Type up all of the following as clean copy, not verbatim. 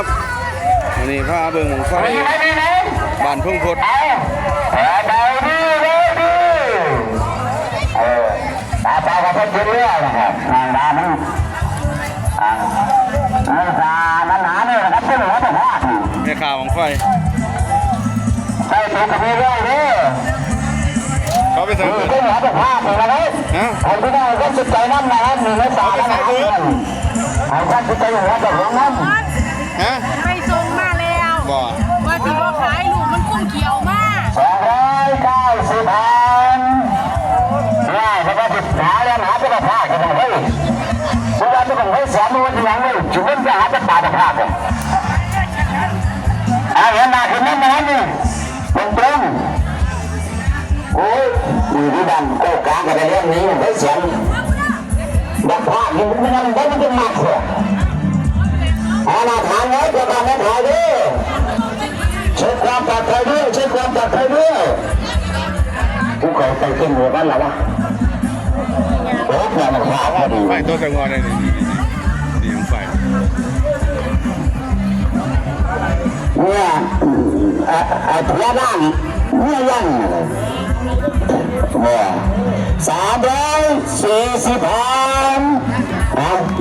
ครับวันนี้พาเบิ่งหมองไฟบ้านพึ่งพดตาก็เป็นเรื่องนะครับร้านนั้นร้านหนาเนี่ยนะครับเป็นหัวแต่ผ้าแม่ข่าวหมองไฟใช่ตัวกระเบื้องนี่เขาไปใส่เป็นหัวแต่ผ้าเลยนะผมไม่ได้ก็จิตใจน้ำนะครับหนึ่งในสามนะครับเอาแค่จิตใจหัวแต่หัวน้ำไปส่งมาแล้วว่าที่ว่าขายลูกมันกุ้งเขียวมาก290 บาทง่ายเพราะว่าติดหาแล้วหาจะผ้ากันเลยเพราะว่าจะต้องให้แสนวันที่ยังไม่จุดนั้นจะหาจะตาจะผ้ากันเห็นมาขึ้นนั่นนะนี่ตรงโอ้ยอยู่ที่ดันโก้กลางกันในเรื่องนี้มันได้เสียงดักผ้ากินไม่งั้นได้ไม่เป็นมากเลยทางนี้จะทำให้ถ่ายด้วยเช็คความปลอดภัยด้วยเช็คความปลอดภัยด้วยผู้เขาใส่เส้นหัวกันหรอวะโอ้ยมันขาดพอดีไฟตัวสงวนเลยนี่ของไฟเนี่ยพระด้านเนี่ยยังเนี่ย340 พัน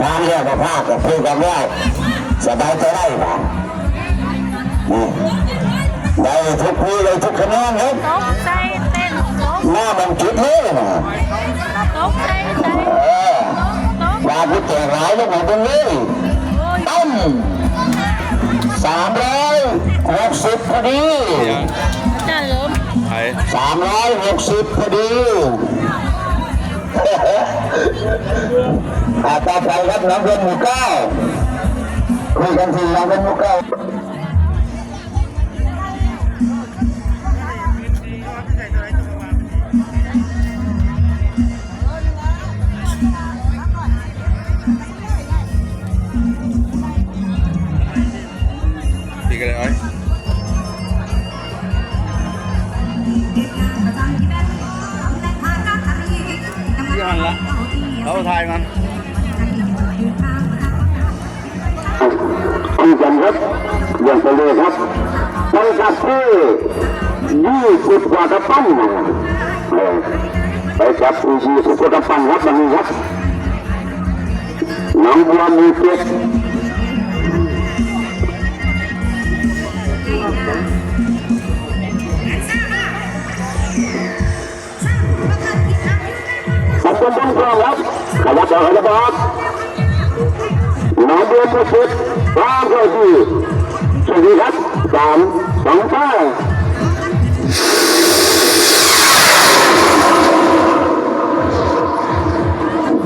ทางเรียกว่าภาคกับพูดกันแล้วสบายใจได้ป่ะได้ทุกคู่เลยทุกคะแนนเลยตกใจเต้นหน้ามันคิดเลยนะตกใจว่าผู้แก่ร้ายแล้วมันตรงนี้ตั้ม360พอดีน่าล้ม360พอดีต่อไปครับน้องเป็นหมู่เก้าคุยกันทีน้องเป็นหมู่เก้าดีกันเลยไอ้ที่หันละเราถ่ายมันคุยกันครับอย่างไปเลยครับไปกับที่20 กว่ากระปั้นไปกับที่20 กว่ากระปั้นครับตรงนี้ครับน้องบัวมีเกียรติขอบคุณทุกคนครับขยับต่อขยับต่อน้องบัวมีเกียรติตามไปที่สวัสดีครับ3 2 5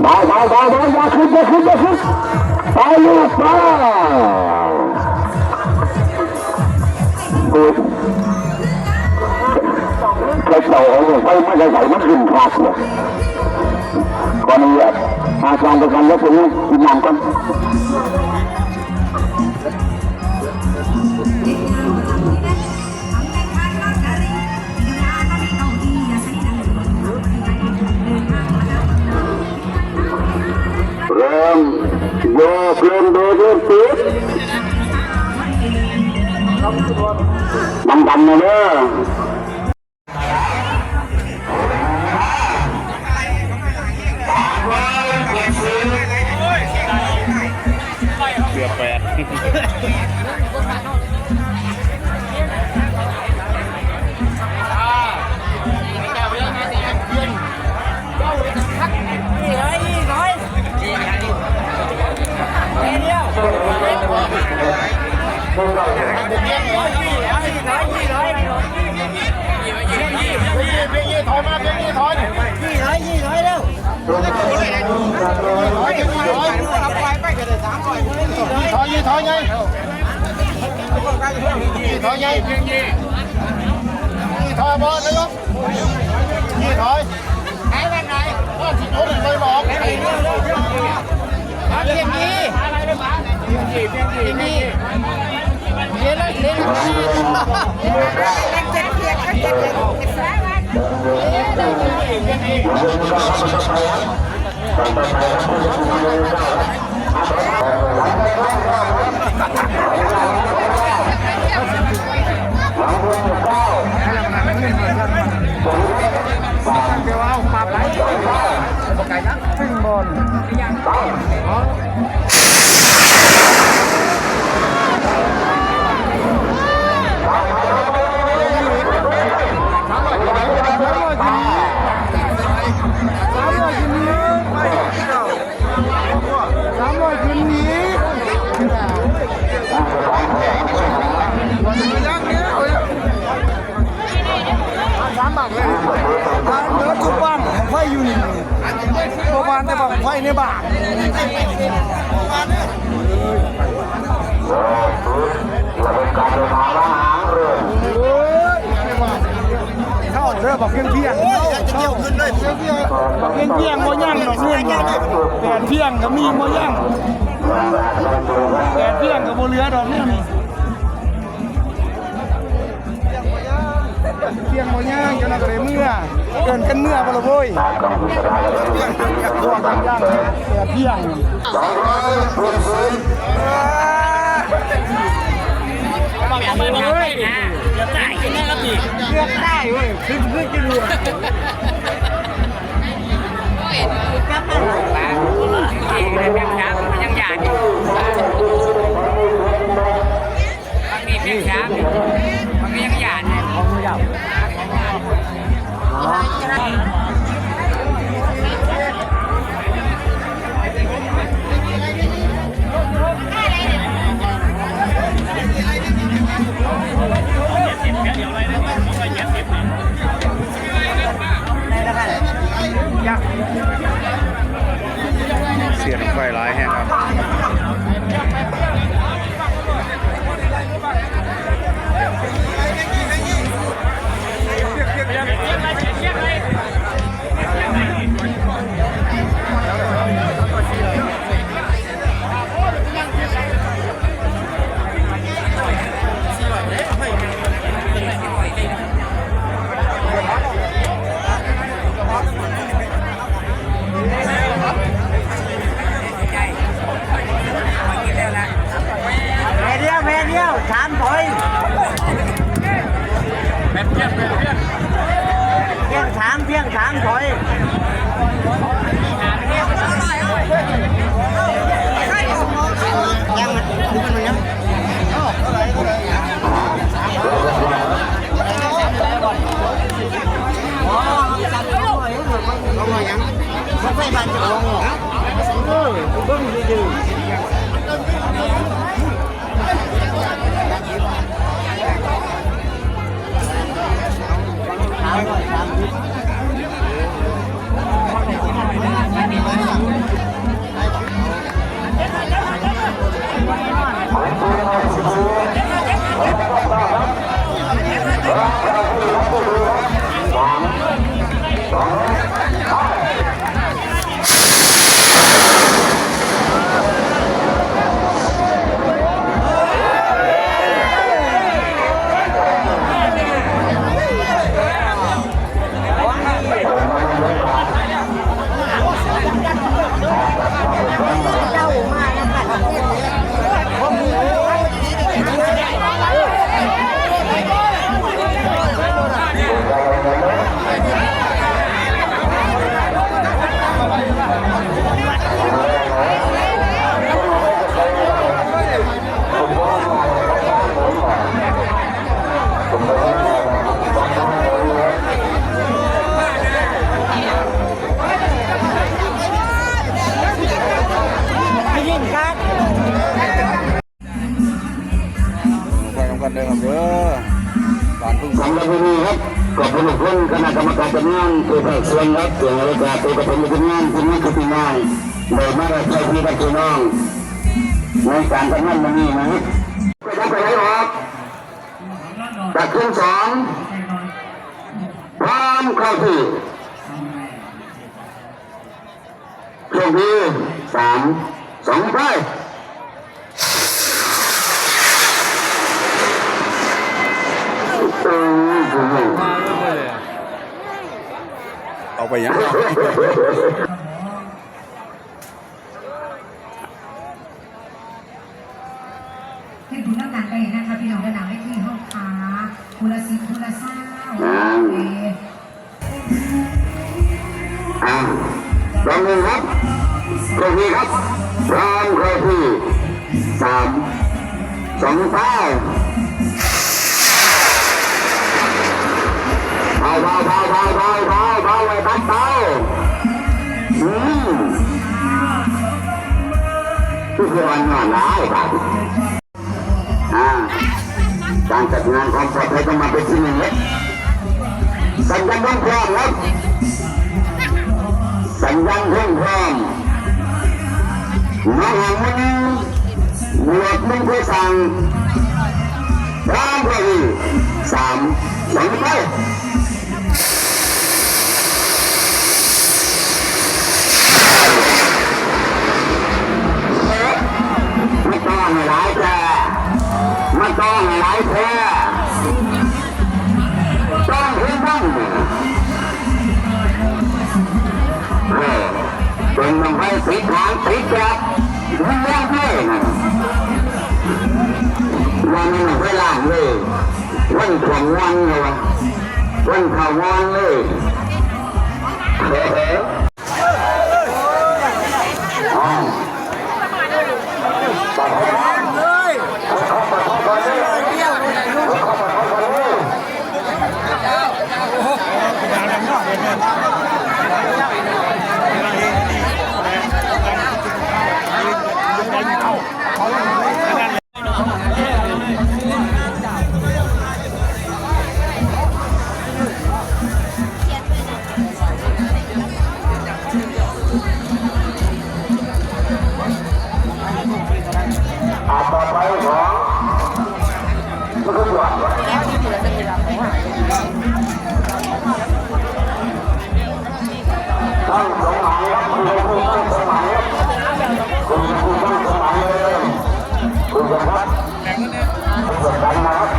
ไปอย่าขึ้นไปลูกไปใครเต่าไปไม่ได้ใส่มันขึ้นขาดเลยก่อนนี้อาจารย์ประกันแล้วตรงนี้กินน้ำกันเริ่มโยกเล่นโดยติดดันมาเลยเกือบ8ถอยไงถอยบอลเลยครับถอยไอ้แบบไหนก็สิโดนไปบอกเพียงนี้เลี้ยเลยเ อยู่นี่ประมาณแต่บังไฟในบ้านเข้าเด้อบอกเพียงเข้าขึ้นเลยเพียงโมย่างดอกเงี้ยแต่เพียงก็มีโมย่างแต่เพียงกับโมเรือดอกเนี่ยนี่เพียงโมย่างจนอะไรเมื่อเกินกันเมื่อบ่ละโว้ยตัวกันย่างแต่เพียงบอกอย่ามาเว้ยอย่าได้กินได้ครับพี่เลือกได้เว้ยขึ้นกินรัวจับได้ครับมันยังหยาดอยู่บางทีเพียงช้าบางทียังหยาดเสียงไฟร้ายแห้งครับสามถอยเพียงสามถอยยังมันยังไม่ใช่บ้านจะลงหรอเบิ้งดีกันเด้อครับเด้อบ้านทุ่ง สำหรับวันนี้ครับขอบคุณทุกคนคณะกรรมการจัดงานตัวแทนส่วนครับตัวรายการตัวกระผมเป็นงานที่นี่คือที่งานโดยมาได้ใช้พี่และพี่น้องในการทำงานวันนี้นะครับไปทำไปไหนครับจากเครื่องสองพร้อมเข้าที่ช่วงที่3 2ไปเอาไปยังให้ดูน้ำหนักไปนะคะพี่น้องระดับให้ที่ห้องค้าคูละ10คูละ20ลองดูครับตรงนี้ครับพร้อมเข้าที่3 2ไปเบาไว้ตัดเบาทุกคนหน่อยนะครับการจัดงานความปลอดภัยต้องมาเป็นที่หนึ่งเลยสัญญาณต้องพร้อมครับ สัญญาณเพิ่มพร้อมน้องหางมันบวกมึงก็สั่งร้านพอดี3 2ไปไม่ต้องหลายแค่ไม่ต้องหลายแค่ต้องเห็นบ้างเป็นมันให้ติดทางติดแบบมันแย่แค่นะวันนี้มันไปล่างเลยวันของวันเลยวะวันข่าววันเลยต่อไปของมันก็หวานตั้งสมหมายครับคุณตั้งสมหมายคุณตั้งสมหมายเลยคุณจะพัดคุณจะดันนะครับ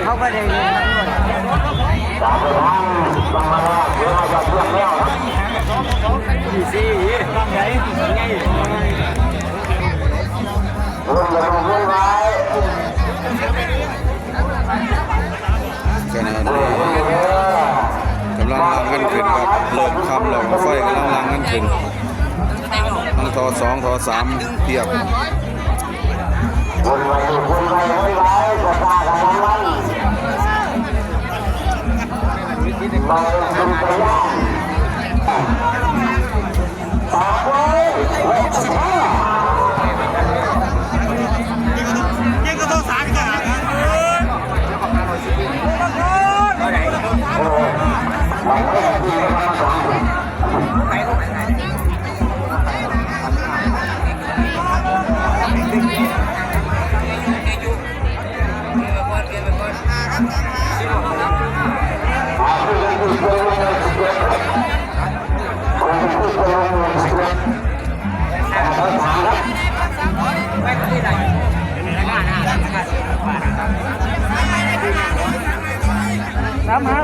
เขาก็ได้ยินขณะนี้กำลังลังกันขึ้นครับเริ่มคำแล้วไฟกำลังลังกันขึ้นทั้งทอ2ทอ3เทียบ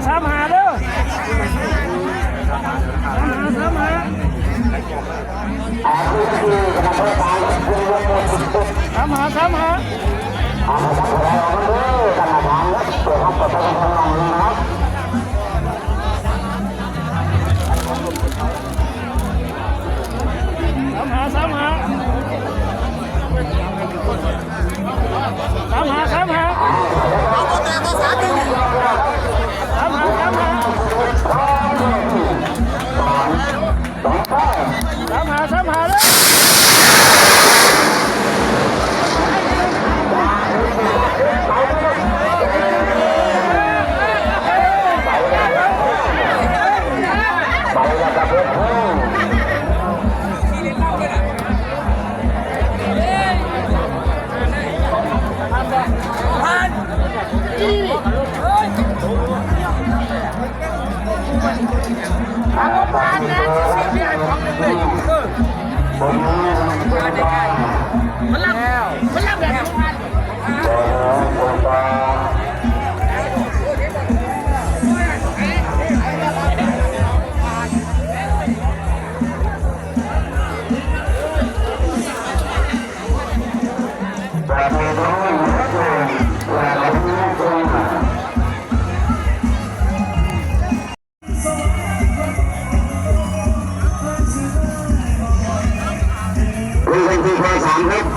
3-5 เด้อ3-5 ถามหาถามหาถามหาเลย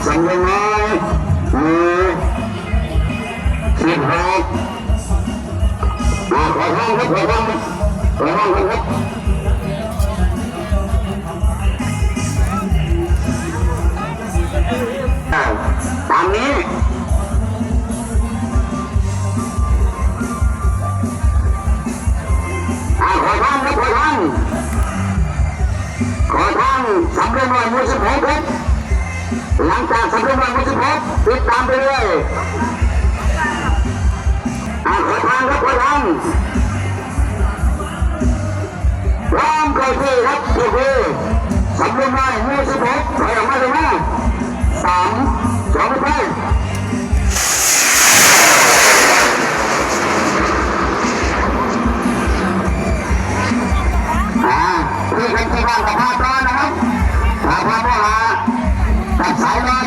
สำเร็จน้อย16ขอทางครับขอทางครับตามนี้ขอทางครับขอทางสำเร็จน้อยมู16ครับหลังจากสำเร็จวันที่16ติดตามไปเลยขอทางครับขอทางพร้อมเข้าที่ครับโอเคสำเร็จวันที่16ถอยออกมาเลยนะ3 2ไปพี่เป็นที่บ้านกับพาต้อนนะครับพาพ่อหาตัดสายล้อ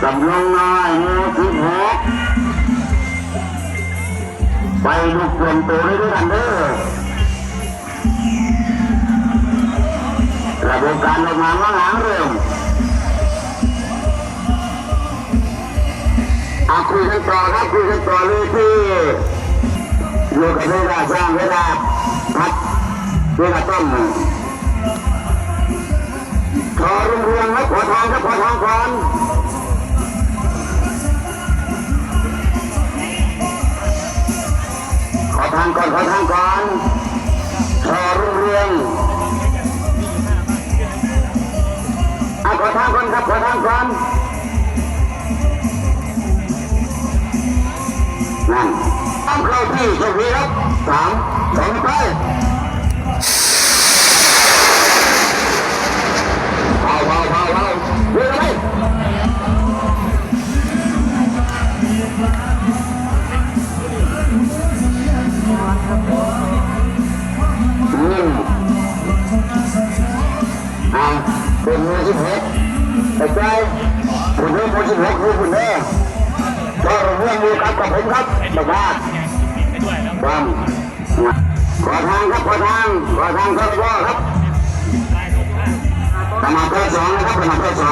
กำลังน้อยมือ16ไปลุกเปลี่ยนตัวด้วยกันเด้อระบบการลงมาว่าหางเริ่มคุยกันต่อครับคุยกันต่อเลยที่อยู่กับเวลาสร้างเวลาพัดเวลาต้มขอรุ่งเรืองครับขอทางครับขอทางก่อนขอทางก่อนขอรุ่งเรืองขอทางก่อนครับขอทางก่อนนั่นต้องเข้าที่โชคดีครับ3 2ไปเบาเรื่อยไปเป็นมือ16แต่ใจคุณเรื่องมือ16คือคุณแม่ก็เรื่องมือกับผมครับบอกว่าความขอทางครับขอทางครับพ่อครับสมัครข้อ2นะครับสมัครข้อ2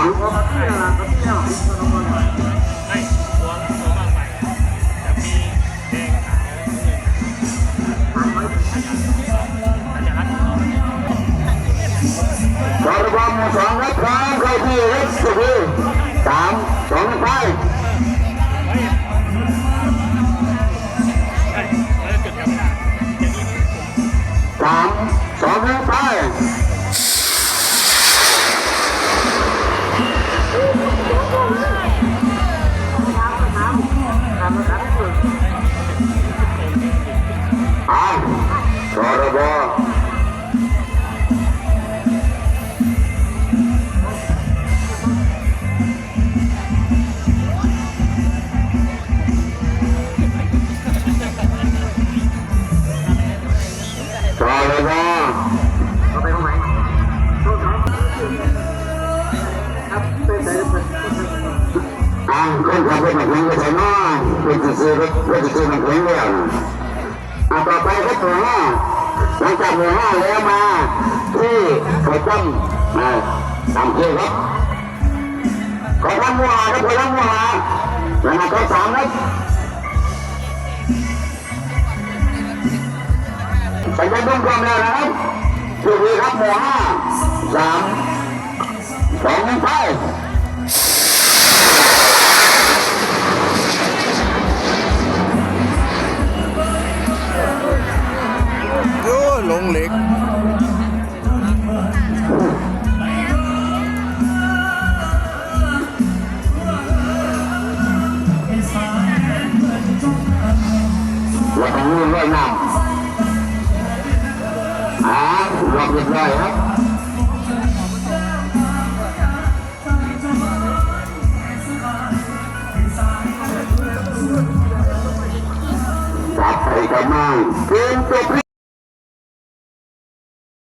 ขอระวังหมู่2ครับพร้อมเข้าที่ครับสุดที่3 2ไป3 2ไปขอระวัง เลยนะคนขับรถมาถึงก็ใส่น้อยเป็นที่ซื้อมันถึงเรื่องต่อไปก็หมู่ห้าหลังจากหมู่ห้าแล้วมาที่เขาตั้มตามชื่อครับขอทั้งหมู่ห้าครับขอทั้งหมู่ห้าแล้วมาข้อสามครับสัญญาณต้นความแล้วนะครับอยู่ดีครับหมู่ห้า3 2 1ไปโอ้ลงเหล็กเราต้องรู้ด้วยน้ำรอบเรียบร้อยครับจับไปกันมาเกมจบ